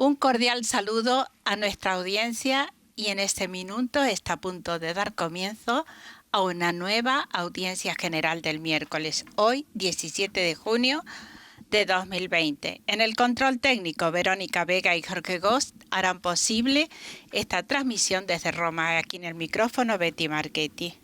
Un cordial saludo a nuestra audiencia y en este minuto está a punto de dar comienzo a una nueva audiencia general del miércoles, hoy 17 de junio de 2020. En el control técnico, Verónica Vega y Jorge Gost harán posible esta transmisión desde Roma. Aquí en el micrófono, Betty Marchetti.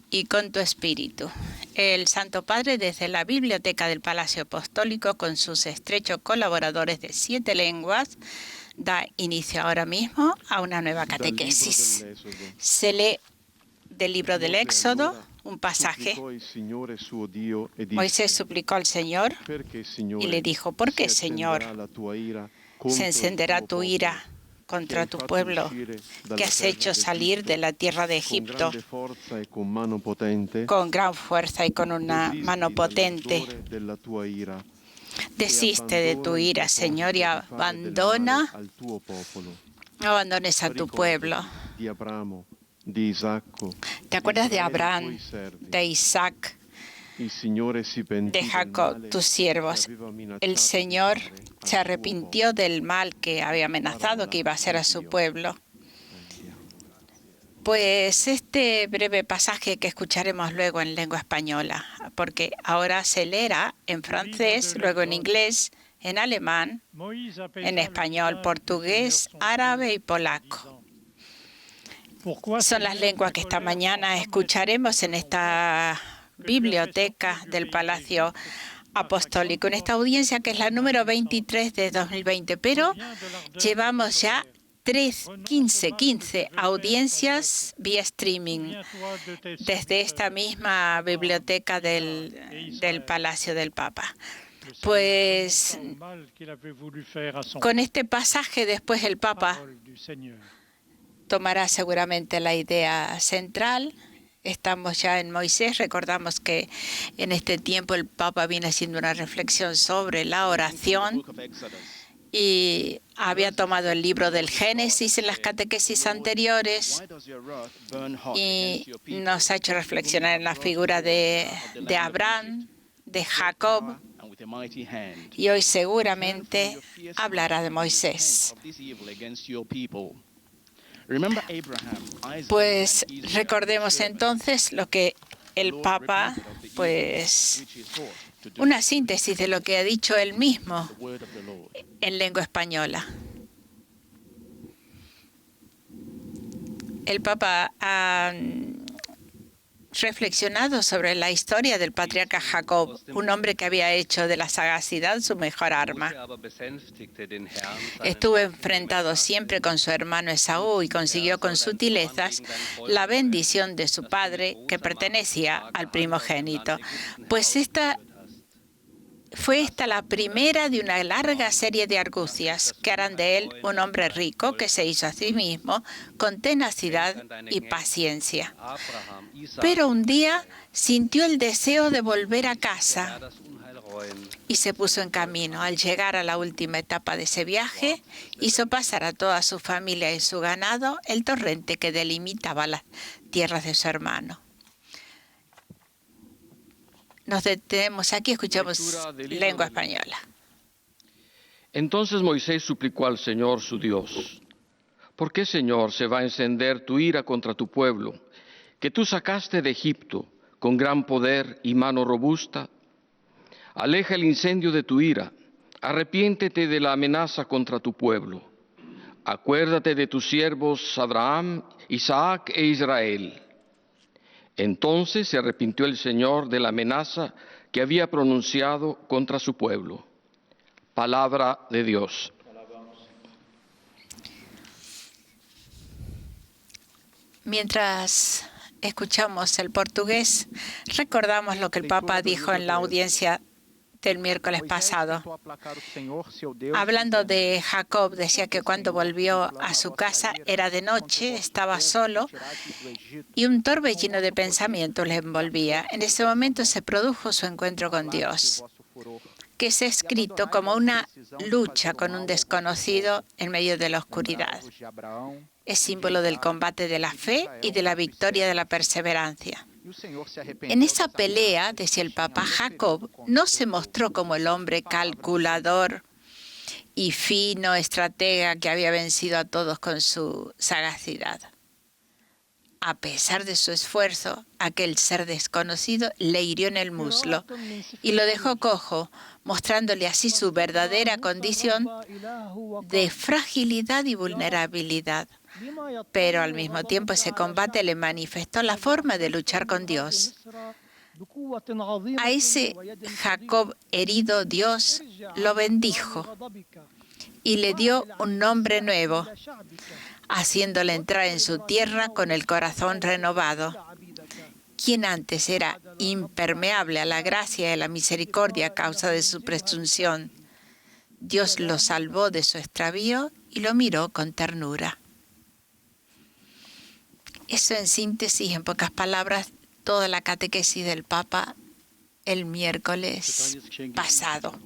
Y con tu espíritu. El Santo Padre, desde la Biblioteca del Palacio Apostólico, con sus estrechos colaboradores de 7 lenguas, da inicio ahora mismo a una nueva catequesis. Se lee del libro del Éxodo un pasaje. Moisés suplicó al Señor y le dijo: ¿por qué, Señor, se encenderá tu ira contra tu pueblo, que has hecho salir de la tierra de Egipto con gran fuerza y con una mano potente? Desiste de tu ira, Señor, y abandones a tu pueblo. ¿Te acuerdas de Abraham, de Isaac, de Jacob, tus siervos? El Señor se arrepintió del mal que había amenazado que iba a hacer a su pueblo. Pues este breve pasaje que escucharemos luego en lengua española, porque ahora se leerá en francés, luego en inglés, en alemán, en español, portugués, árabe y polaco. Son las lenguas que esta mañana escucharemos en esta biblioteca del Palacio Apostólico, en esta audiencia que es la número 23 de 2020, pero llevamos ya 15 audiencias vía streaming desde esta misma biblioteca del Palacio del Papa. Pues con este pasaje después el Papa tomará seguramente la idea central. Estamos ya en Moisés. Recordamos que en este tiempo el Papa viene haciendo una reflexión sobre la oración y había tomado el libro del Génesis en las catequesis anteriores y nos ha hecho reflexionar en la figura de Abraham, de Jacob, y hoy seguramente hablará de Moisés. Pues recordemos entonces lo que el Papa, pues una síntesis de lo que ha dicho él mismo en lengua española. El Papa ha reflexionado sobre la historia del patriarca Jacob, un hombre que había hecho de la sagacidad su mejor arma. Estuvo enfrentado siempre con su hermano Esaú y consiguió con sutilezas la bendición de su padre, que pertenecía al primogénito. Pues fue esta la primera de una larga serie de argucias que harán de él un hombre rico que se hizo a sí mismo con tenacidad y paciencia. Pero un día sintió el deseo de volver a casa y se puso en camino. Al llegar a la última etapa de ese viaje, hizo pasar a toda su familia y su ganado el torrente que delimitaba las tierras de su hermano. Nos detenemos aquí, escuchamos lengua española. Entonces Moisés suplicó al Señor su Dios: ¿por qué, Señor, se va a encender tu ira contra tu pueblo, que tú sacaste de Egipto con gran poder y mano robusta? Aleja el incendio de tu ira, arrepiéntete de la amenaza contra tu pueblo. Acuérdate de tus siervos Abraham, Isaac e Israel. Entonces se arrepintió el Señor de la amenaza que había pronunciado contra su pueblo. Palabra de Dios. Mientras escuchamos el portugués, recordamos lo que el Papa dijo en la audiencia del miércoles pasado. Hablando de Jacob, decía que cuando volvió a su casa era de noche, estaba solo y un torbellino de pensamientos le envolvía. En ese momento se produjo su encuentro con Dios, que es escrito como una lucha con un desconocido en medio de la oscuridad. Es símbolo del combate de la fe y de la victoria de la perseverancia. En esa pelea, decía el Papa, Jacob no se mostró como el hombre calculador y fino estratega que había vencido a todos con su sagacidad. A pesar de su esfuerzo, aquel ser desconocido le hirió en el muslo y lo dejó cojo, mostrándole así su verdadera condición de fragilidad y vulnerabilidad. Pero al mismo tiempo ese combate le manifestó la forma de luchar con Dios. A ese Jacob herido, Dios lo bendijo y le dio un nombre nuevo, haciéndole entrar en su tierra con el corazón renovado. Quien antes era impermeable a la gracia y a la misericordia a causa de su presunción, Dios lo salvó de su extravío y lo miró con ternura. Eso en síntesis, en pocas palabras, toda la catequesis del Papa el miércoles pasado.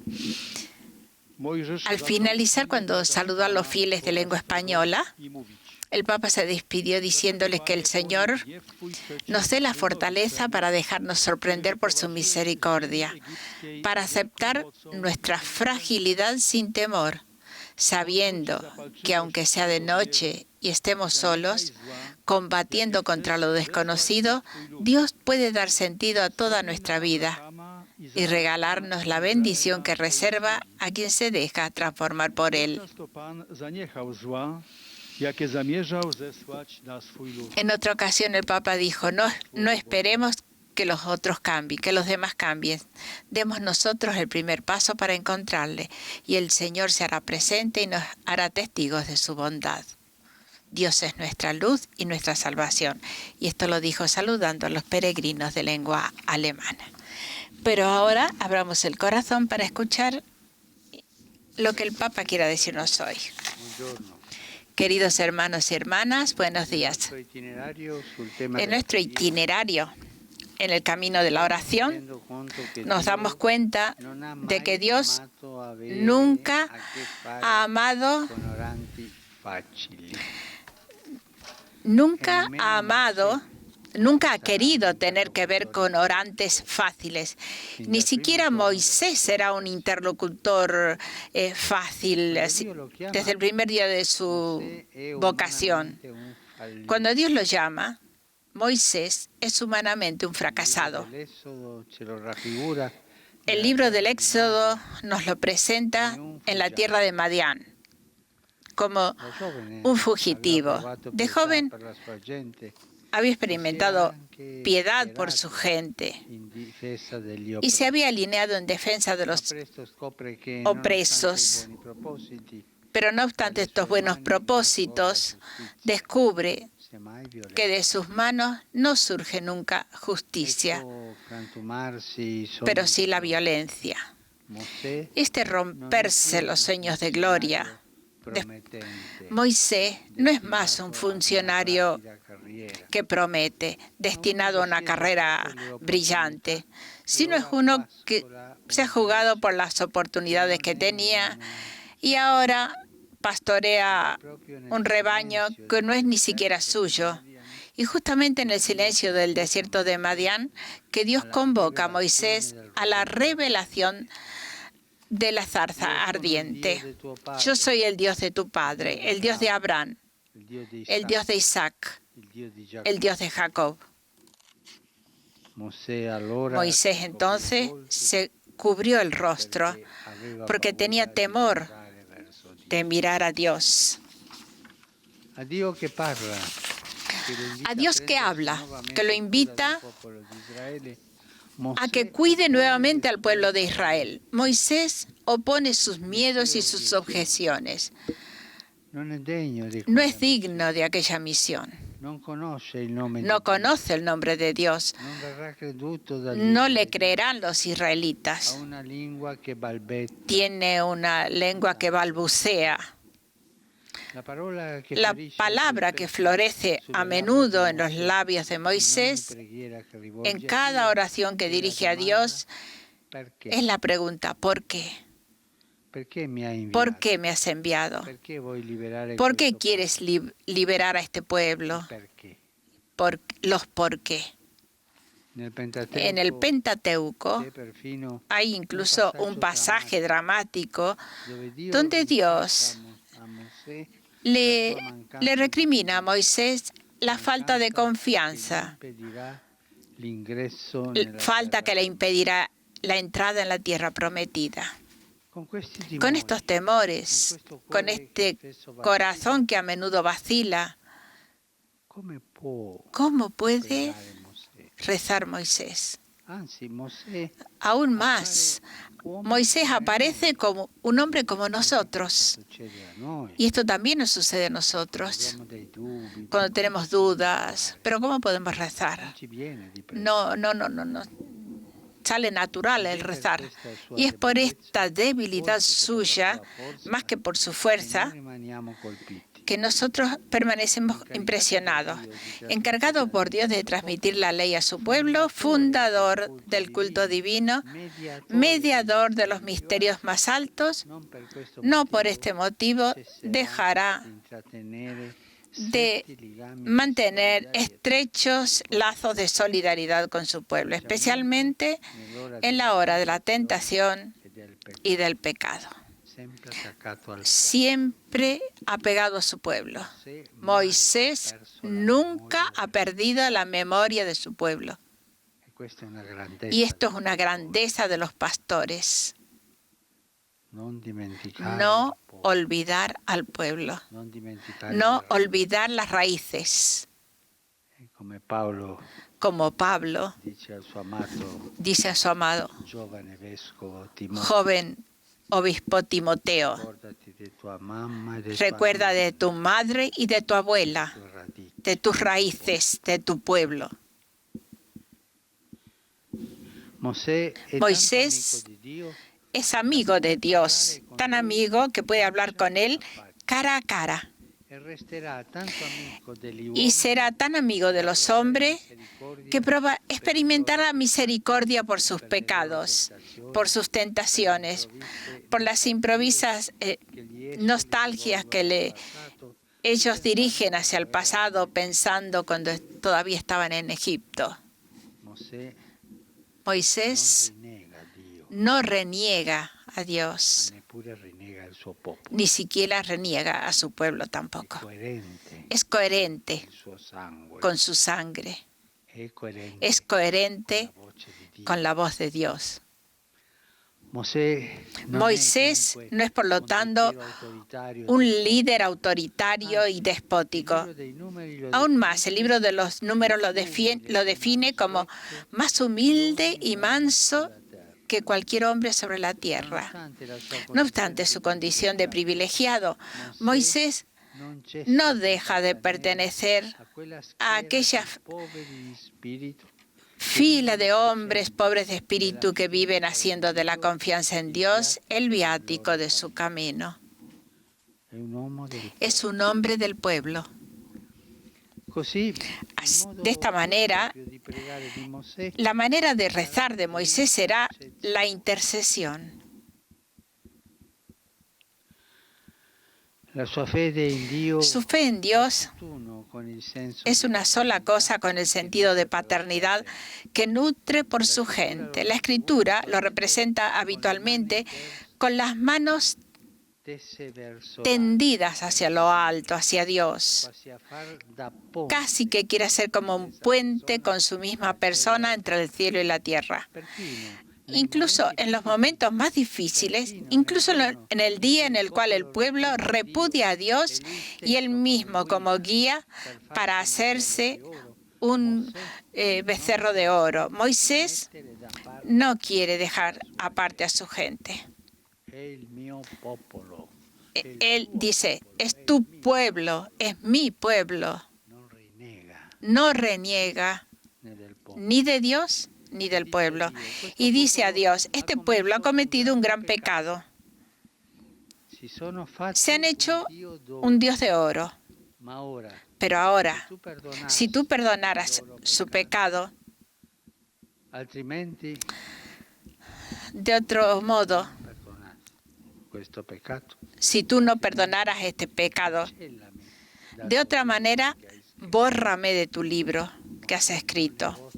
Al finalizar, cuando saludó a los fieles de lengua española, el Papa se despidió diciéndoles que el Señor nos dé la fortaleza para dejarnos sorprender por su misericordia, para aceptar nuestra fragilidad sin temor, sabiendo que aunque sea de noche y estemos solos, combatiendo contra lo desconocido, Dios puede dar sentido a toda nuestra vida y regalarnos la bendición que reserva a quien se deja transformar por Él. En otra ocasión el Papa dijo, no esperemos que los otros cambien, que los demás cambien. Demos nosotros el primer paso para encontrarle y el Señor se hará presente y nos hará testigos de su bondad. Dios es nuestra luz y nuestra salvación. Y esto lo dijo saludando a los peregrinos de lengua alemana. Pero ahora abramos el corazón para escuchar lo que el Papa quiera decirnos hoy. Queridos hermanos y hermanas, buenos días. En nuestro itinerario, en el camino de la oración, nos damos cuenta de que Dios nunca ha amado, nunca ha querido tener que ver con orantes fáciles. Ni siquiera Moisés era un interlocutor fácil desde el primer día de su vocación. Cuando Dios lo llama, Moisés es humanamente un fracasado. El libro del Éxodo nos lo presenta en la tierra de Madián como un fugitivo. De joven había experimentado piedad por su gente y se había alineado en defensa de los opresos. Pero no obstante estos buenos propósitos, descubre que de sus manos no surge nunca justicia, pero sí la violencia. Este romperse los sueños de gloria. Moisés no es más un funcionario que promete, destinado a una carrera brillante, sino es uno que se ha jugado por las oportunidades que tenía y ahora pastorea un rebaño que no es ni siquiera suyo. Y justamente en el silencio del desierto de Madián, que Dios convoca a Moisés a la revelación de la zarza ardiente. Yo soy el Dios de tu padre, el Dios de Abraham, el Dios de Isaac, el Dios de Jacob. Moisés entonces se cubrió el rostro porque tenía temor de mirar a Dios. A Dios que habla, que lo invita a que cuide nuevamente al pueblo de Israel. Moisés opone sus miedos y sus objeciones. No es digno de aquella misión. No conoce el nombre de Dios. No le creerán los israelitas. Tiene una lengua que balbucea. La palabra que florece a menudo en los labios de Moisés, en cada oración que dirige a Dios, es la pregunta, ¿por qué? ¿Por qué me has enviado? ¿Por qué quieres liberar a este pueblo? Por qué. En el Pentateuco hay incluso un pasaje dramático donde Dios le recrimina a Moisés la falta de confianza, falta que le impedirá la entrada en la tierra prometida. Con estos temores, con este corazón que a menudo vacila, ¿cómo puede rezar Moisés? Aún más, Moisés aparece como un hombre como nosotros. Y esto también nos sucede a nosotros cuando tenemos dudas. Pero ¿cómo podemos rezar? No. Sale natural el rezar. Y es por esta debilidad suya, más que por su fuerza, que nosotros permanecemos impresionados. Encargado por Dios de transmitir la ley a su pueblo, fundador del culto divino, mediador de los misterios más altos, no por este motivo dejará de mantener estrechos lazos de solidaridad con su pueblo, especialmente en la hora de la tentación y del pecado. Siempre apegado a su pueblo. Moisés nunca ha perdido la memoria de su pueblo. Y esto es una grandeza de los pastores. No olvidar al pueblo. No olvidar las raíces. Como Pablo dice a su amado joven obispo Timoteo: recuerda de tu madre y de tu abuela, de tus raíces, de tu pueblo. Moisés es amigo de Dios, tan amigo que puede hablar con él cara a cara. Y será tan amigo de los hombres que experimentará misericordia por sus pecados, por sus tentaciones, por las improvisas nostalgias que ellos dirigen hacia el pasado pensando cuando todavía estaban en Egipto. Moisés no reniega a Dios, ni siquiera reniega a su pueblo tampoco. Es coherente con su sangre. Es coherente con la voz de Dios. Moisés no es, por lo tanto, un líder autoritario y despótico. Aún más, el libro de los Números lo define como más humilde y manso que cualquier hombre sobre la tierra. No obstante su condición de privilegiado, Moisés no deja de pertenecer a aquella fila de hombres pobres de espíritu que viven haciendo de la confianza en Dios el viático de su camino. Es un hombre del pueblo. De esta manera, la manera de rezar de Moisés será la intercesión. Su fe en Dios es una sola cosa con el sentido de paternidad que nutre por su gente. La Escritura lo representa habitualmente con las manos tendidas hacia lo alto, hacia Dios. Casi que quiere ser como un puente con su misma persona entre el cielo y la tierra. Incluso en los momentos más difíciles, incluso en el día en el cual el pueblo repudia a Dios y él mismo como guía para hacerse un becerro de oro. Moisés no quiere dejar aparte a su gente. Él dice, es tu pueblo, es mi pueblo. No reniega ni de Dios ni del pueblo. Y dice a Dios, este pueblo ha cometido un gran pecado. Se han hecho un Dios de oro. Pero ahora, si tú perdonaras su pecado, de otro modo, si tú no perdonaras este pecado, de otra manera, bórrame de tu libro que has escrito.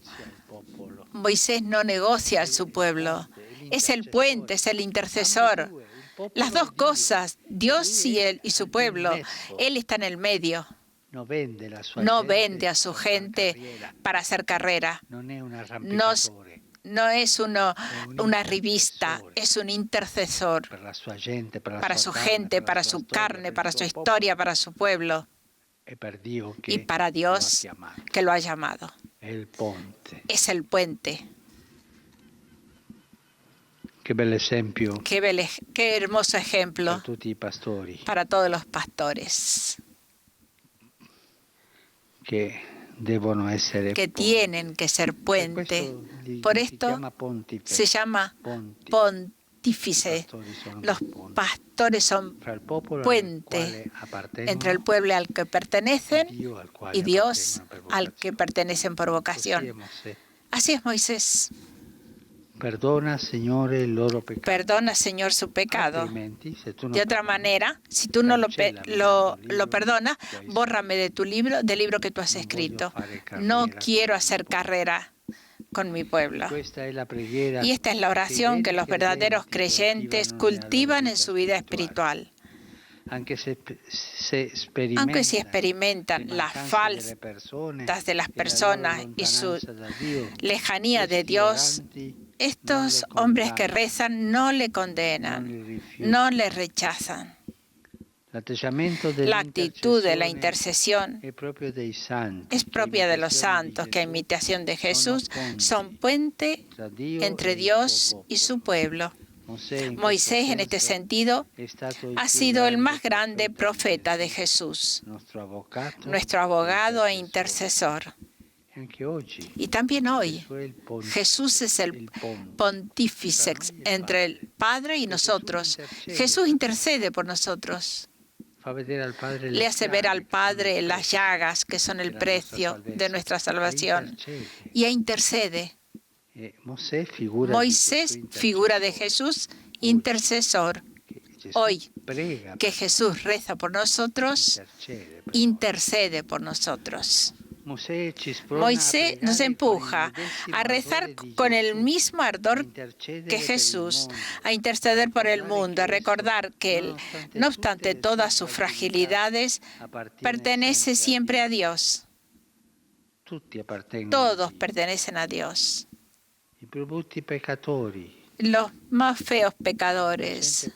Moisés no negocia a su pueblo. Es el puente, es el intercesor. Las dos cosas, Dios y su pueblo. Él está en el medio. No vende a su gente para hacer carrera. No es una revista, es un intercesor para su gente, para su carne, para su historia, para su pueblo y para Dios que lo ha llamado. Es el puente. Qué hermoso ejemplo para todos los pastores que tienen que ser puente. Por esto se llama pontífice. Los pastores son puente entre el pueblo al que pertenecen y Dios al que pertenecen por vocación. Así es Moisés. Perdona, Señor, su pecado. De otra manera, si tú no lo perdonas, bórrame de tu libro, del libro que tú has escrito. No quiero hacer carrera con mi pueblo. Y esta es la oración que los verdaderos creyentes cultivan en su vida espiritual. Aunque si experimentan las faltas de las personas y su lejanía de Dios, estos hombres que rezan no le condenan, no le rechazan. La actitud de la intercesión es propia de los santos que, a imitación de Jesús, son puente entre Dios y su pueblo. Moisés, en este sentido, ha sido el más grande profeta de Jesús, nuestro abogado e intercesor. Y también hoy, Jesús es el pontífice entre el Padre y nosotros. Jesús intercede por nosotros. Le hace ver al Padre las llagas que son el precio de nuestra salvación y intercede. Moisés, figura de Jesús, intercesor. Hoy, que Jesús reza por nosotros, intercede por nosotros. Moisés nos empuja a rezar con el mismo ardor que Jesús, a interceder por el mundo, a recordar que Él, no obstante todas sus fragilidades, pertenece siempre a Dios. Todos pertenecen a Dios. Los más feos pecadores,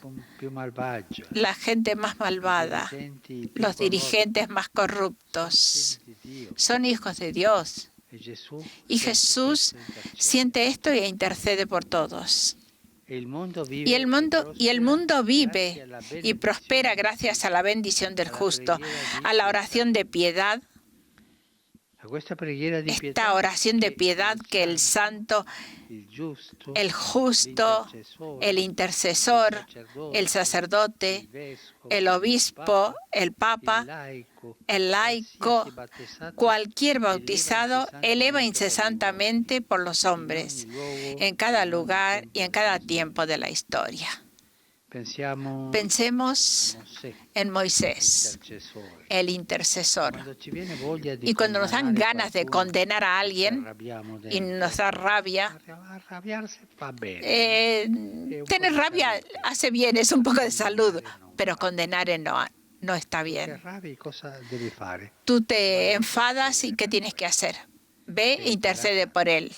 la gente más malvada, los dirigentes más corruptos, son hijos de Dios. Y Jesús siente esto y intercede por todos. Y el mundo vive y prospera gracias a la bendición del justo, a la oración de piedad. Esta oración de piedad que el santo, el justo, el intercesor, el sacerdote, el obispo, el papa, el laico, cualquier bautizado, eleva incesantemente por los hombres, en cada lugar y en cada tiempo de la historia. Pensemos en Moisés, el intercesor. Y cuando nos dan ganas de condenar a alguien y nos da rabia, tener rabia hace bien, es un poco de salud, pero condenar no está bien. Tú te enfadas y ¿qué tienes que hacer? Ve e intercede por él.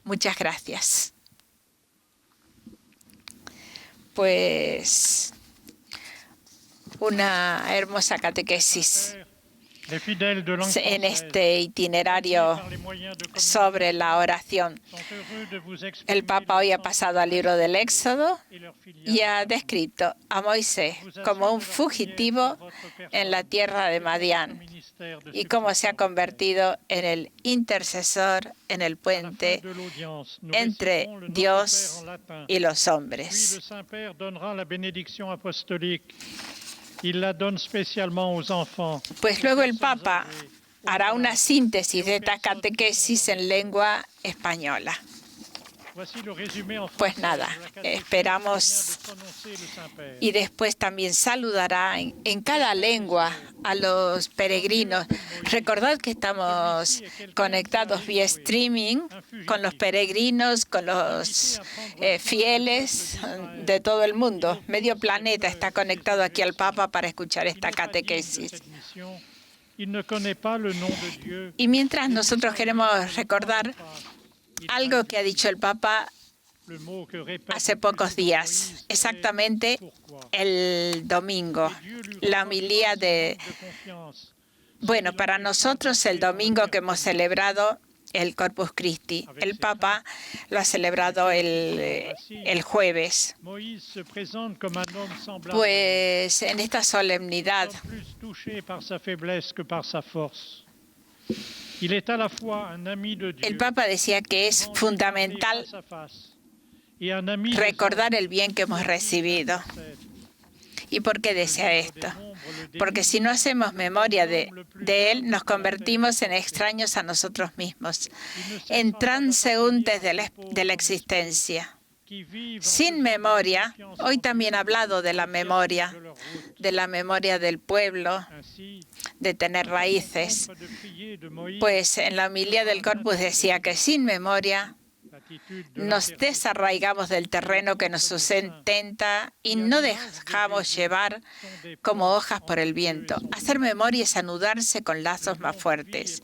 Muchas gracias. Pues una hermosa catequesis en este itinerario sobre la oración. El Papa hoy ha pasado al libro del Éxodo y ha descrito a Moisés como un fugitivo en la tierra de Madián y cómo se ha convertido en el intercesor, en el puente entre Dios y los hombres. Pues luego el Papa hará una síntesis de esta catequesis en lengua española. Pues nada, esperamos y después también saludará en cada lengua a los peregrinos. Recordad que estamos conectados vía streaming con los peregrinos, con los fieles de todo el mundo. Medio planeta está conectado aquí al Papa para escuchar esta catequesis. Y mientras nosotros queremos recordar algo que ha dicho el Papa hace pocos días, exactamente el domingo, la homilía de... Bueno, para nosotros el domingo que hemos celebrado el Corpus Christi, el Papa lo ha celebrado el jueves. Pues en esta solemnidad el Papa decía que es fundamental recordar el bien que hemos recibido. ¿Y por qué decía esto? Porque si no hacemos memoria de Él, nos convertimos en extraños a nosotros mismos, en transeúntes de la existencia. Sin memoria, hoy también he hablado de la memoria del pueblo, de tener raíces. Pues en la homilía del Corpus decía que sin memoria nos desarraigamos del terreno que nos sustenta y no dejamos llevar como hojas por el viento. Hacer memoria es anudarse con lazos más fuertes,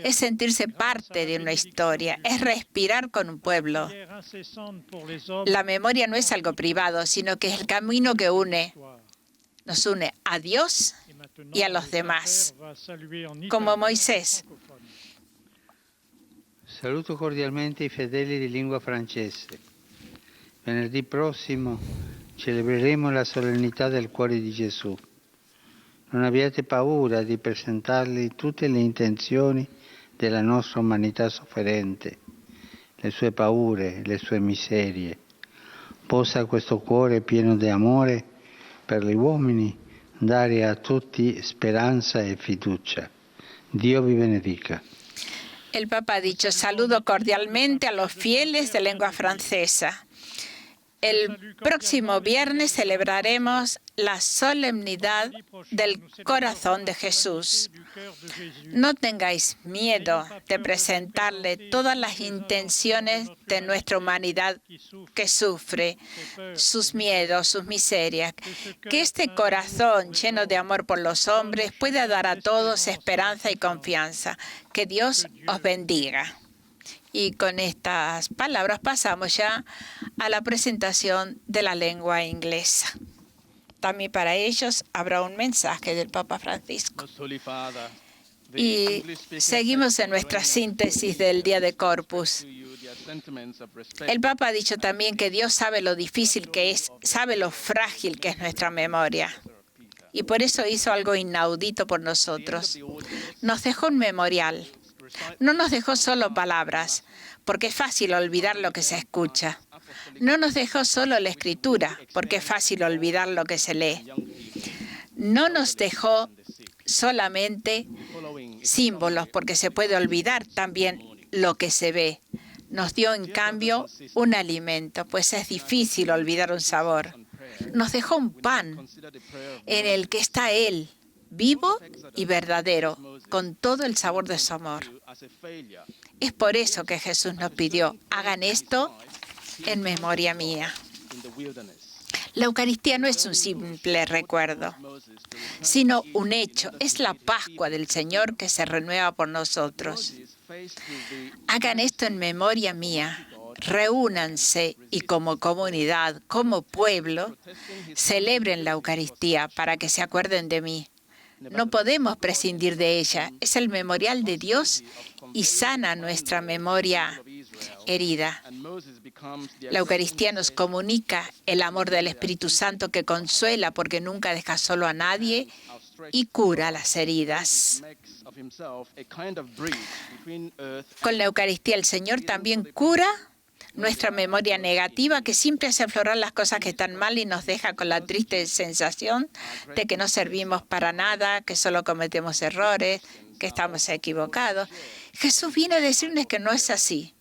es sentirse parte de una historia, es respirar con un pueblo. La memoria no es algo privado, sino que es el camino que nos une a Dios y a los demás, como Moisés. Saluto cordialmente i fedeli di lingua francese. Venerdì prossimo celebreremo la solennità del cuore di Gesù. Non abbiate paura di presentargli tutte le intenzioni della nostra umanità sofferente, le sue paure, le sue miserie. Possa questo cuore pieno di amore per gli uomini dare a tutti speranza e fiducia. Dio vi benedica. El Papa ha dicho, saludo cordialmente a los fieles de lengua francesa. El próximo viernes celebraremos la solemnidad del corazón de Jesús. No tengáis miedo de presentarle todas las intenciones de nuestra humanidad que sufre, sus miedos, sus miserias. Que este corazón lleno de amor por los hombres pueda dar a todos esperanza y confianza. Que Dios os bendiga. Y con estas palabras pasamos ya a la presentación de la lengua inglesa. También para ellos habrá un mensaje del Papa Francisco. Y seguimos en nuestra síntesis del día de Corpus. El Papa ha dicho también que Dios sabe lo difícil que es, sabe lo frágil que es nuestra memoria. Y por eso hizo algo inaudito por nosotros. Nos dejó un memorial. No nos dejó solo palabras, porque es fácil olvidar lo que se escucha. No nos dejó solo la escritura, porque es fácil olvidar lo que se lee. No nos dejó solamente símbolos, porque se puede olvidar también lo que se ve. Nos dio, en cambio, un alimento, pues es difícil olvidar un sabor. Nos dejó un pan en el que está Él, vivo y verdadero, con todo el sabor de su amor. Es por eso que Jesús nos pidió, hagan esto en memoria mía. La Eucaristía no es un simple recuerdo, sino un hecho. Es la Pascua del Señor que se renueva por nosotros. Hagan esto en memoria mía. Reúnanse y como comunidad, como pueblo, celebren la Eucaristía para que se acuerden de mí. No podemos prescindir de ella. Es el memorial de Dios y sana nuestra memoria herida. La Eucaristía nos comunica el amor del Espíritu Santo que consuela porque nunca deja solo a nadie y cura las heridas. Con la Eucaristía el Señor también cura nuestra memoria negativa que siempre hace aflorar las cosas que están mal y nos deja con la triste sensación de que no servimos para nada, que solo cometemos errores, que estamos equivocados. Jesús viene a decirnos que no es así.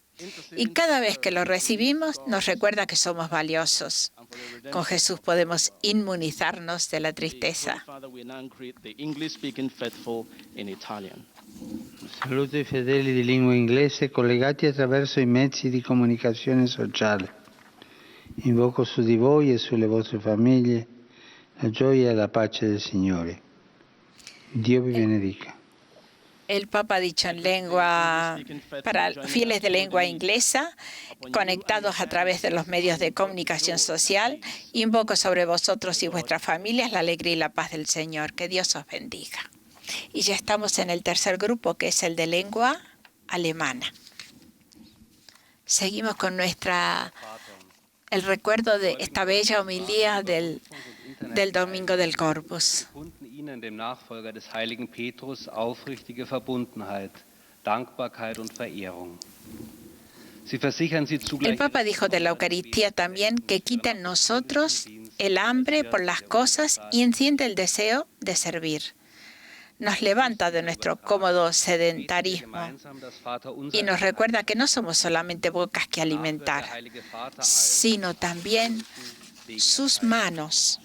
Y cada vez que lo recibimos nos recuerda que somos valiosos. Con Jesús podemos inmunizarnos de la tristeza. Saluto i fedeli di lingua inglese collegati attraverso i mezzi di comunicazione sociale. Invoco su di voi e sulle vostre famiglie la gioia e la pace del Signore. Dio vi benedica. El Papa ha dicho en lengua, para fieles de lengua inglesa, conectados a través de los medios de comunicación social, invoco sobre vosotros y vuestras familias la alegría y la paz del Señor. Que Dios os bendiga. Y ya estamos en el tercer grupo, que es el de lengua alemana. Seguimos con el recuerdo de esta bella homilía del Domingo del Corpus. Dem Nachfolger des heiligen Petrus aufrichtige Verbundenheit, Dankbarkeit und Verehrung. Sie versichern sie zugleich. El Papa dijo de la Eucaristía también que quita en nosotros el hambre por las cosas y enciende el deseo de servir. Nos levanta de nuestro cómodo sedentarismo y nos recuerda que no somos solamente bocas que alimentar, sino también sus manos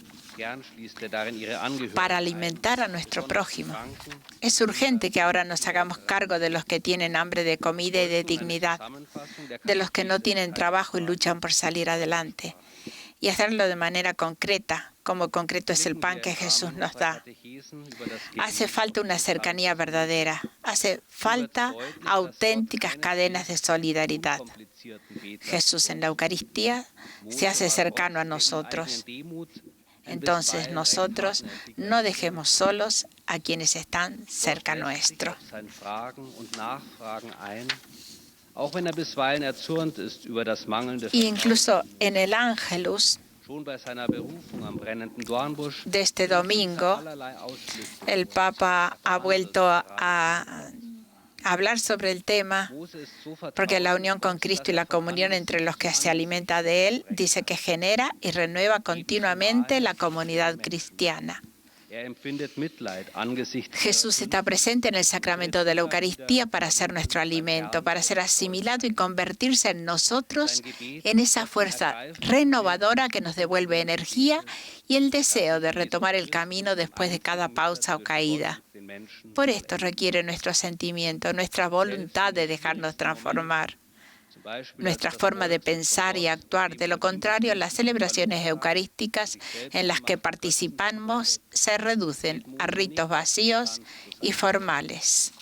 para alimentar a nuestro prójimo. Es urgente que ahora nos hagamos cargo de los que tienen hambre de comida y de dignidad, de los que no tienen trabajo y luchan por salir adelante, y hacerlo de manera concreta, como concreto es el pan que Jesús nos da. Hace falta una cercanía verdadera, hace falta auténticas cadenas de solidaridad. Jesús en la Eucaristía se hace cercano a nosotros. Entonces nosotros no dejemos solos a quienes están cerca nuestro. Y incluso en el Ángelus de este domingo, el Papa ha vuelto a hablar sobre el tema, porque la unión con Cristo y la comunión entre los que se alimenta de Él, dice que genera y renueva continuamente la comunidad cristiana. Jesús está presente en el sacramento de la Eucaristía para ser nuestro alimento, para ser asimilado y convertirse en nosotros en esa fuerza renovadora que nos devuelve energía y el deseo de retomar el camino después de cada pausa o caída. Por esto requiere nuestro sentimiento, nuestra voluntad de dejarnos transformar, nuestra forma de pensar y actuar. De lo contrario, las celebraciones eucarísticas en las que participamos se reducen a ritos vacíos y formales.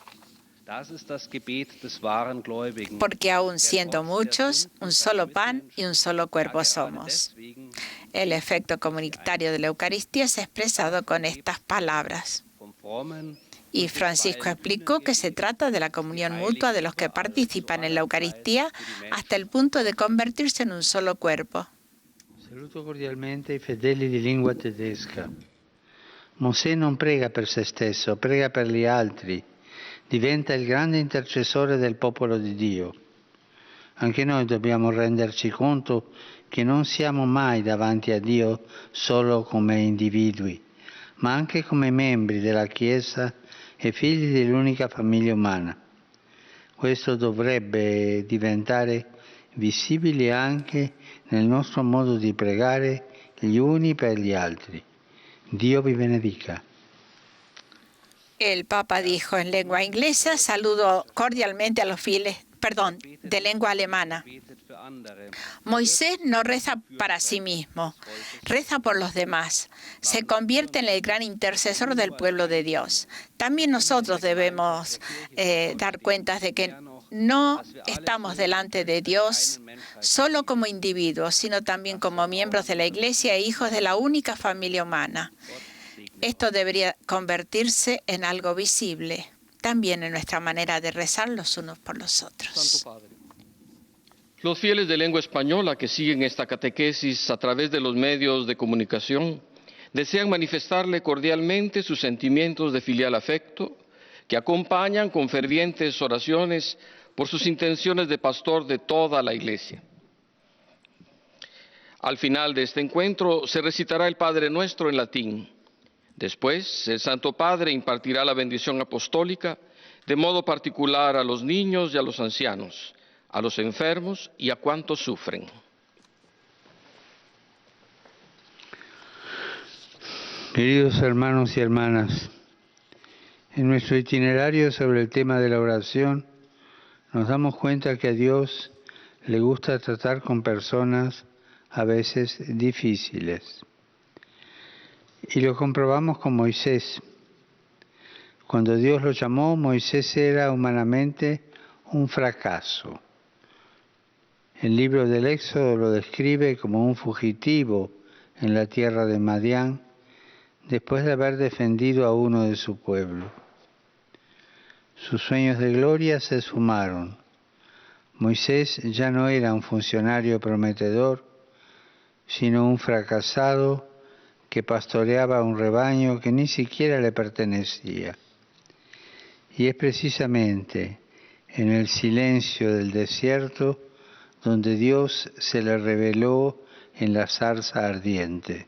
Porque aún siendo muchos, un solo pan y un solo cuerpo somos. El efecto comunitario de la Eucaristía es expresado con estas palabras. Y Francisco explicó que se trata de la comunión mutua de los que participan en la Eucaristía hasta el punto de convertirse en un solo cuerpo. Saluto cordialmente i fedeli di lingua tedesca. Mosè non prega per se stesso, prega per gli altri. Diventa il grande intercessore del popolo di Dio. Anche noi dobbiamo renderci conto che non siamo mai davanti a Dio solo come individui, ma anche come membri della Chiesa e figli dell'unica famiglia umana. Questo dovrebbe diventare visibile anche nel nostro modo di pregare gli uni per gli altri. Dio vi benedica. El Papa dijo en lengua inglesa: saludo cordialmente a los fieles, de lengua alemana. Moisés no reza para sí mismo, reza por los demás. Se convierte en el gran intercesor del pueblo de Dios. También nosotros debemos dar cuenta de que no estamos delante de Dios solo como individuos, sino también como miembros de la Iglesia e hijos de la única familia humana. Esto debería convertirse en algo visible, también en nuestra manera de rezar los unos por los otros. Los fieles de lengua española que siguen esta catequesis a través de los medios de comunicación desean manifestarle cordialmente sus sentimientos de filial afecto, que acompañan con fervientes oraciones por sus intenciones de pastor de toda la Iglesia. Al final de este encuentro se recitará el Padre Nuestro en latín. Después, el Santo Padre impartirá la bendición apostólica, de modo particular a los niños y a los ancianos, a los enfermos y a cuantos sufren. Queridos hermanos y hermanas, En nuestro itinerario sobre el tema de la oración, nos damos cuenta que a Dios le gusta tratar con personas a veces difíciles. Y lo comprobamos con Moisés. Cuando Dios lo llamó, Moisés era humanamente un fracaso. El libro del Éxodo lo describe como un fugitivo en la tierra de Madián, después de haber defendido a uno de su pueblo. Sus sueños de gloria se esfumaron. Moisés ya no era un funcionario prometedor, sino un fracasado que pastoreaba un rebaño que ni siquiera le pertenecía. Y es precisamente en el silencio del desierto donde Dios se le reveló en la zarza ardiente.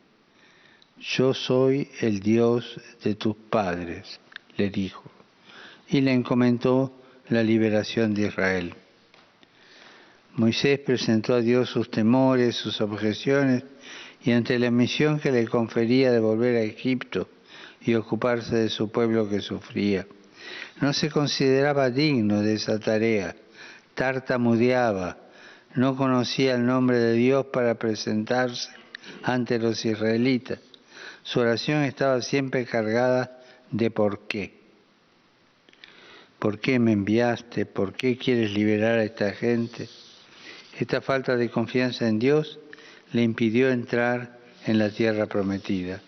Yo soy el Dios de tus padres, le dijo, y le encomendó la liberación de Israel. Moisés presentó a Dios sus temores, sus objeciones, y ante la misión que le confería de volver a Egipto y ocuparse de su pueblo que sufría, no se consideraba digno de esa tarea, tartamudeaba, no conocía el nombre de Dios para presentarse ante los israelitas. Su oración estaba siempre cargada de por qué. ¿Por qué me enviaste? ¿Por qué quieres liberar a esta gente? Esta falta de confianza en Dios le impidió entrar en la tierra prometida.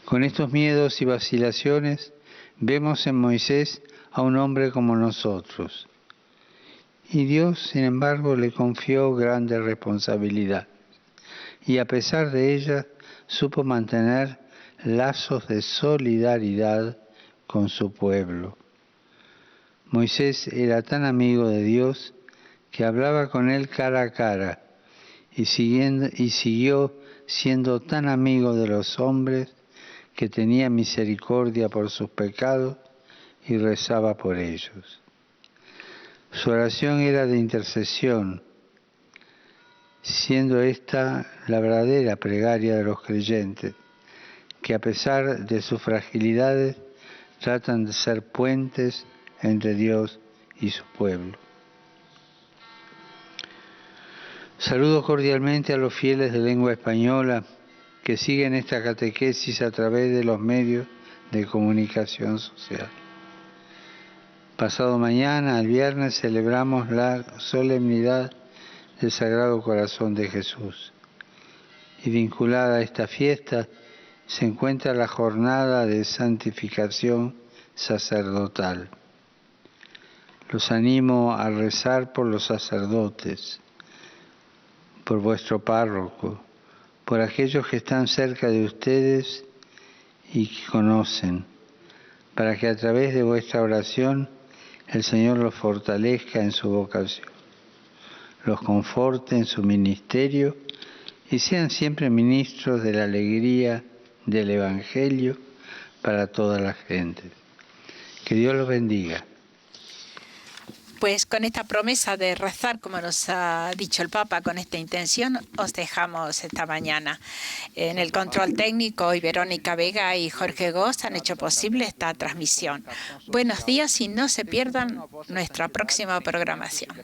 Con estos miedos y vacilaciones vemos en Moisés a un hombre como nosotros. Y Dios, sin embargo, le confió grande responsabilidad. Y a pesar de ella, supo mantener lazos de solidaridad con su pueblo. Moisés era tan amigo de Dios que hablaba con él cara a cara y siguió siendo tan amigo de los hombres que tenía misericordia por sus pecados y rezaba por ellos. Su oración era de intercesión, siendo esta la verdadera plegaria de los creyentes, que a pesar de sus fragilidades tratan de ser puentes entre Dios y su pueblo. Saludo cordialmente a los fieles de lengua española que siguen esta catequesis a través de los medios de comunicación social. Pasado mañana, el viernes, celebramos la solemnidad del Sagrado Corazón de Jesús. Y vinculada a esta fiesta se encuentra la jornada de santificación sacerdotal. Los animo a rezar por los sacerdotes, por vuestro párroco, por aquellos que están cerca de ustedes y que conocen, para que a través de vuestra oración el Señor los fortalezca en su vocación, los conforte en su ministerio y sean siempre ministros de la alegría del Evangelio para toda la gente. Que Dios los bendiga. Pues con esta promesa de rezar, como nos ha dicho el Papa, con esta intención, os dejamos esta mañana. En el control técnico, hoy Verónica Vega y Jorge Goss han hecho posible esta transmisión. Buenos días y no se pierdan nuestra próxima programación.